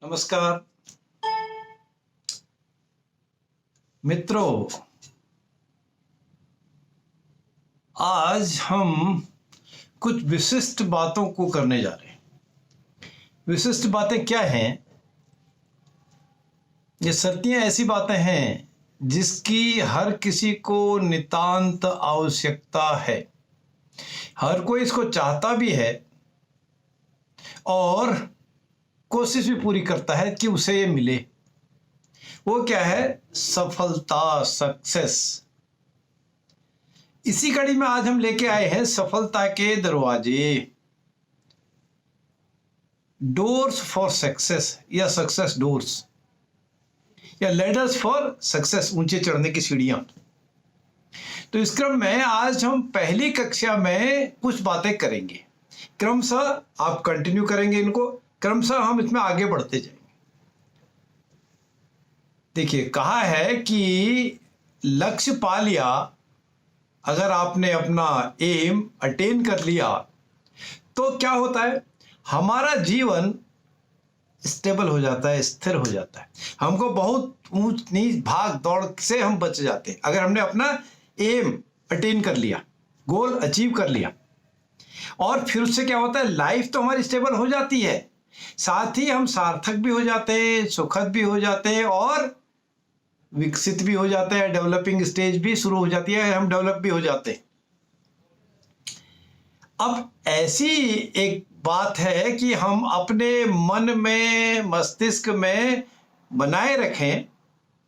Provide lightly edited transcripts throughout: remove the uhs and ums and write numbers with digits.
नमस्कार मित्रों। आज हम कुछ विशिष्ट बातों को करने जा रहे हैं। विशिष्ट बातें क्या हैं? ये सत्य ऐसी बातें हैं जिसकी हर किसी को नितांत आवश्यकता है। हर कोई इसको चाहता भी है और कोशिश भी पूरी करता है कि उसे ये मिले। वो क्या है? सफलता, सक्सेस। इसी कड़ी में आज हम लेके आए हैं सफलता के दरवाजे, डोर्स फॉर सक्सेस या सक्सेस डोर्स या लेडर्स फॉर सक्सेस, ऊंचे चढ़ने की सीढ़ियां। तो इस क्रम में आज हम पहली कक्षा में कुछ बातें करेंगे। क्रमशः आप कंटिन्यू करेंगे इनको, क्रमशः हम इसमें आगे बढ़ते जाएंगे। देखिए, कहा है कि लक्ष्य पा लिया, अगर आपने अपना एम अटेन कर लिया तो क्या होता है? हमारा जीवन स्टेबल हो जाता है, स्थिर हो जाता है। हमको बहुत ऊंच नीच भाग दौड़ से हम बच जाते हैं अगर हमने अपना एम अटेन कर लिया, गोल अचीव कर लिया। और फिर उससे क्या होता है? लाइफ तो हमारी स्टेबल हो जाती है, साथ ही हम सार्थक भी हो जाते हैं, सुखद भी हो जाते हैं और विकसित भी हो जाते हैं। डेवलपिंग स्टेज भी शुरू हो जाती है, हम डेवलप भी हो जाते हैं। अब ऐसी एक बात है कि हम अपने मन में, मस्तिष्क में बनाए रखें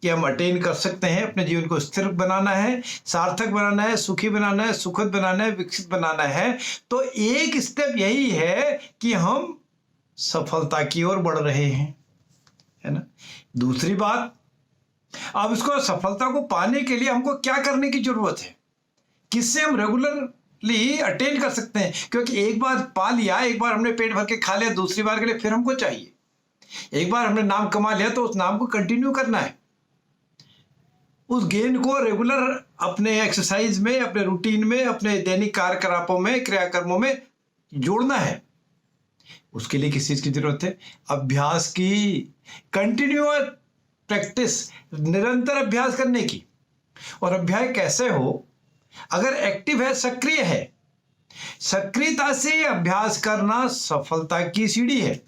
कि हम अटेन कर सकते हैं। अपने जीवन को स्थिर बनाना है, सार्थक बनाना है, सुखी बनाना है, सुखद बनाना है, विकसित बनाना है। तो एक स्टेप यही है कि हम सफलता की ओर बढ़ रहे हैं, है ना। दूसरी बात, अब इसको सफलता को पाने के लिए हमको क्या करने की जरूरत है? किससे हम रेगुलरली अटेन कर सकते हैं? क्योंकि एक बार पा लिया, एक बार हमने पेट भर के खा लिया, दूसरी बार के लिए फिर हमको चाहिए। एक बार हमने नाम कमा लिया तो उस नाम को कंटिन्यू करना है, उस गेन को रेगुलर अपने एक्सरसाइज में, अपने रूटीन में, अपने दैनिक कार्यकलापों में, क्रियाकर्मों में जोड़ना है। उसके लिए किस चीज की जरूरत है? अभ्यास की, कंटिन्यूअस प्रैक्टिस, निरंतर अभ्यास करने की। और अभ्यास कैसे हो? अगर एक्टिव है, सक्रिय है, सक्रियता से अभ्यास करना सफलता की सीढ़ी है।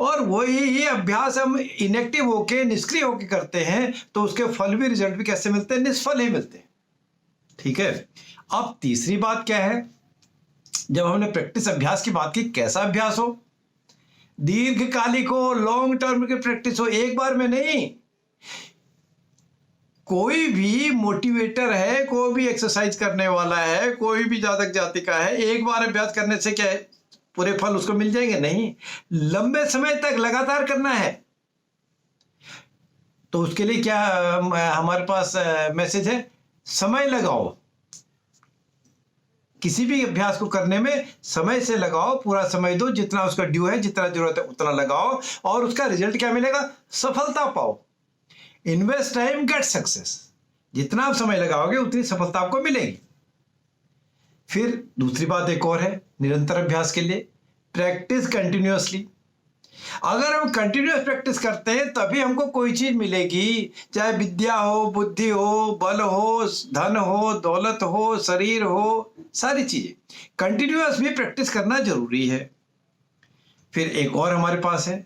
और वही अभ्यास हम इनएक्टिव होके, निष्क्रिय होके करते हैं तो उसके फल भी, रिजल्ट भी कैसे मिलते हैं? निष्फल ही मिलते हैं। ठीक है। अब तीसरी बात क्या है? जब हमने प्रैक्टिस, अभ्यास की बात की, कैसा अभ्यास हो? दीर्घकालिक हो, लॉन्ग टर्म की प्रैक्टिस हो, एक बार में नहीं। कोई भी मोटिवेटर है, कोई भी एक्सरसाइज करने वाला है, कोई भी जातक जातिका है, एक बार अभ्यास करने से क्या है पूरे फल उसको मिल जाएंगे? नहीं, लंबे समय तक लगातार करना है। तो उसके लिए क्या हमारे पास मैसेज है? समय लगाओ। किसी भी अभ्यास को करने में समय से लगाओ, पूरा समय दो, जितना उसका ड्यू है, जितना जरूरत है उतना लगाओ, और उसका रिजल्ट क्या मिलेगा? सफलता पाओ। Invest time get success. जितना आप समय लगाओगे उतनी सफलता आपको मिलेगी। फिर दूसरी बात एक और है निरंतर अभ्यास के लिए, प्रैक्टिस कंटिन्यूअसली। अगर हम कंटिन्यूअस प्रैक्टिस करते हैं तभी हमको कोई चीज मिलेगी, चाहे विद्या हो, बुद्धि हो, बल हो, धन हो, दौलत हो, शरीर हो, सारी चीजें। कंटिन्यूअस भी प्रैक्टिस करना जरूरी है। फिर एक और हमारे पास है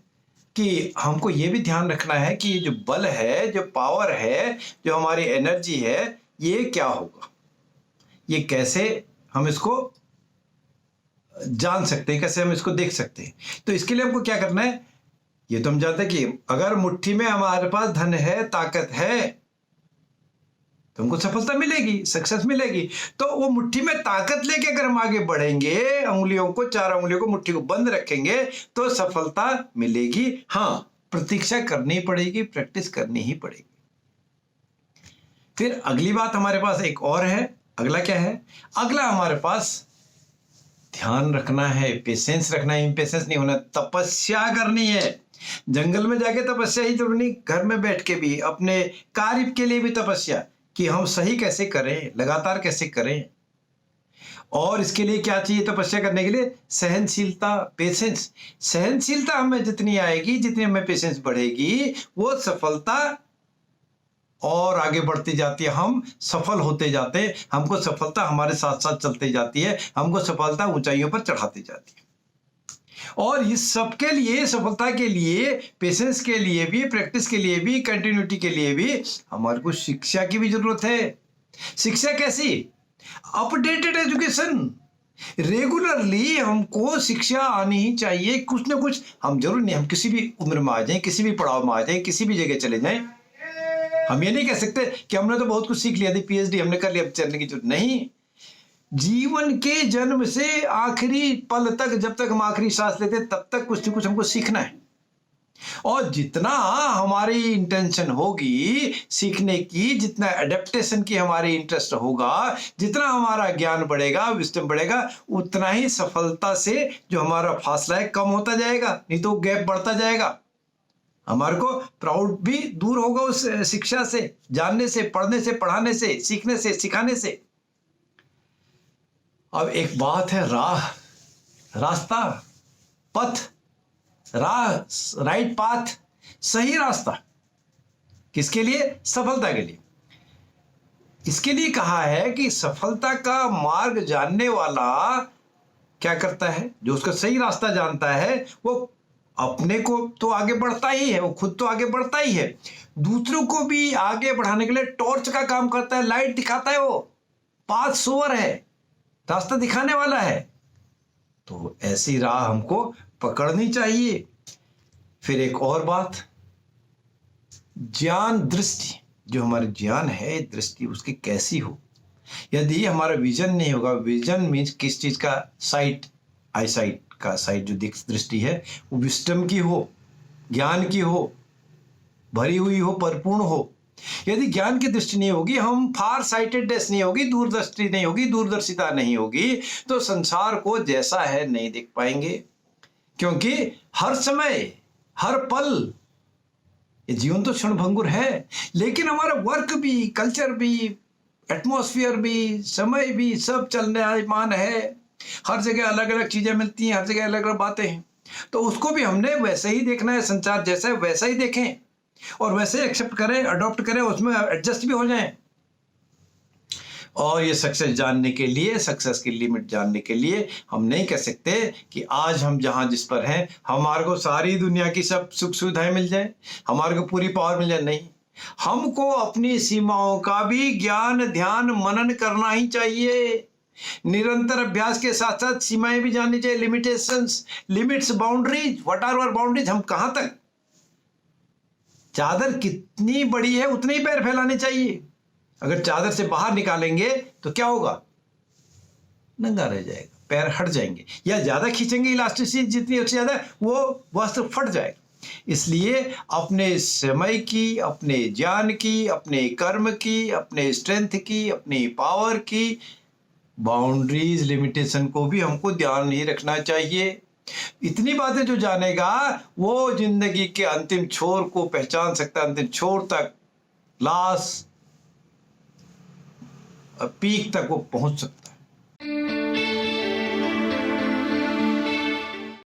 कि हमको ये भी ध्यान रखना है कि जो बल है, जो पावर है, जो हमारी एनर्जी है, ये क्या होगा, ये कैसे हम इसको जान सकते हैं, कैसे हम इसको देख सकते हैं। तो इसके लिए हमको क्या करना है? ये तो हम जानते हैं कि अगर मुट्ठी में हमारे पास धन है, ताकत है, तो हमको सफलता मिलेगी, सक्सेस मिलेगी। तो वो मुट्ठी में ताकत लेके अगर हम आगे बढ़ेंगे, उंगलियों को, 4 उंगलियों को, मुट्ठी को बंद रखेंगे तो सफलता मिलेगी। हाँ, प्रतीक्षा करनी पड़ेगी, प्रैक्टिस करनी ही पड़ेगी। फिर अगली बात हमारे पास एक और है। अगला क्या है? अगला हमारे पास ध्यान रखना है, पेशेंस रखना है, इंपेशेंस नहीं होना, तपस्या करनी है। जंगल में जाके तपस्या ही जरूरी नहीं, घर में बैठ के भी, अपने कार्य के लिए भी तपस्या, कि हम सही कैसे करें, लगातार कैसे करें। और इसके लिए क्या चाहिए तपस्या करने के लिए? सहनशीलता, पेशेंस। सहनशीलता हमें जितनी आएगी, जितनी हमें पेशेंस बढ़ेगी, वो सफलता और आगे बढ़ती जाती है, हम सफल होते जाते हैं, हमको सफलता हमारे साथ साथ चलती जाती है, हमको सफलता ऊंचाइयों पर चढ़ाती जाती है। और इस सब के लिए, सफलता के लिए, पेशेंस के लिए भी, प्रैक्टिस के लिए भी, कंटिन्यूटी के लिए भी हमारे को शिक्षा की भी जरूरत है। शिक्षा कैसी? Updated education. रेगुलरली हमको शिक्षा आनी ही चाहिए, कुछ ना कुछ। हम जरूर नहीं, हम किसी भी उम्र में आ जाएं, किसी भी पड़ाव में आ जाएं, किसी भी जगह चले जाएं, हम ये नहीं कह सकते कि हमने तो बहुत कुछ सीख लिया, पीएचडी हमने कर लिया, अब चलने की जरूरत नहीं। जीवन के जन्म से आखिरी पल तक, जब तक हम आखिरी सांस लेते तब तक कुछ न कुछ हमको सीखना है। और जितना हमारी इंटेंशन होगी सीखने की, जितना एडेप्टेशन की हमारी इंटरेस्ट होगा, जितना हमारा ज्ञान बढ़ेगा, विस्डम बढ़ेगा, उतना ही सफलता से जो हमारा फासला है कम होता जाएगा, नहीं तो गैप बढ़ता जाएगा। हमारे को प्राउड भी दूर होगा उस शिक्षा से, जानने से, पढ़ने से, पढ़ाने से, सीखने से, सिखाने से। अब एक बात है राह, रास्ता, पथ, राह, राइट पाथ, सही रास्ता। किसके लिए? सफलता के लिए। इसके लिए कहा है कि सफलता का मार्ग जानने वाला क्या करता है? जो उसका सही रास्ता जानता है वो अपने को तो आगे बढ़ता ही है, वो खुद तो आगे बढ़ता ही है, दूसरों को भी आगे बढ़ाने के लिए टॉर्च का काम करता है, लाइट दिखाता है, वो पाथ शोवर है, रास्ता दिखाने वाला है। तो ऐसी राह हमको पकड़नी चाहिए। फिर एक और बात, ज्ञान दृष्टि। जो हमारी ज्ञान है, दृष्टि उसकी कैसी हो? यदि हमारा विजन नहीं होगा, विजन मीन्स किस चीज का? साइट, आई साइट का साइट, जो दृष्टि है वो विस्डम की हो, ज्ञान की हो, भरी हुई हो, परिपूर्ण हो। यदि ज्ञान की दृष्टि नहीं होगी, हम फार साइटेडनेस नहीं होगी, दूरदृष्टि नहीं होगी, दूरदर्शिता नहीं होगी, तो संसार को जैसा है नहीं देख पाएंगे। क्योंकि हर समय, हर पल, ये जीवन तो क्षणभंगुर है, लेकिन हमारा वर्क भी, कल्चर भी, एटमॉस्फेयर भी, समय भी सब चलमान है। हर जगह अलग अलग चीजें मिलती हैं, हर जगह अलग अलग बातें हैं, तो उसको भी हमने वैसे ही देखना है। संसार जैसा है वैसा ही देखें और वैसे ही एक्सेप्ट करें, अडॉप्ट करें, उसमें एडजस्ट भी हो जाएं। और ये सक्सेस जानने के लिए, सक्सेस की लिमिट जानने के लिए हम नहीं कह सकते कि आज हम जहां जिस पर हैं हमारे को सारी दुनिया की सब सुख सुविधाएं मिल जाए, हमारे को पूरी पावर मिल जाए। नहीं, हमको अपनी सीमाओं का भी ज्ञान, ध्यान, मनन करना ही चाहिए। निरंतर अभ्यास के साथ साथ सीमाएं भी जाननी चाहिए, limitations, limits, boundaries, what are our boundaries, हम कहां तक, चादर कितनी बड़ी है उतने ही पैर फैलाने चाहिए। अगर चादर से बाहर निकालेंगे तो क्या होगा? नंगा रह जाएगा, पैर हट जाएंगे, या ज्यादा खींचेंगे इलास्टिसिटी जितनी उससे ज्यादा, वो वस्त्र फट जाएगा। इसलिए अपने समय की, अपने ज्ञान की, अपने कर्म की, अपने स्ट्रेंथ की, अपनी पावर की बाउंड्रीज, लिमिटेशन को भी हमको ध्यान नहीं रखना चाहिए। इतनी बातें जो जानेगा वो जिंदगी के अंतिम छोर को पहचान सकता है, अंतिम छोर तक, लास्ट पीक तक वो पहुंच सकता है।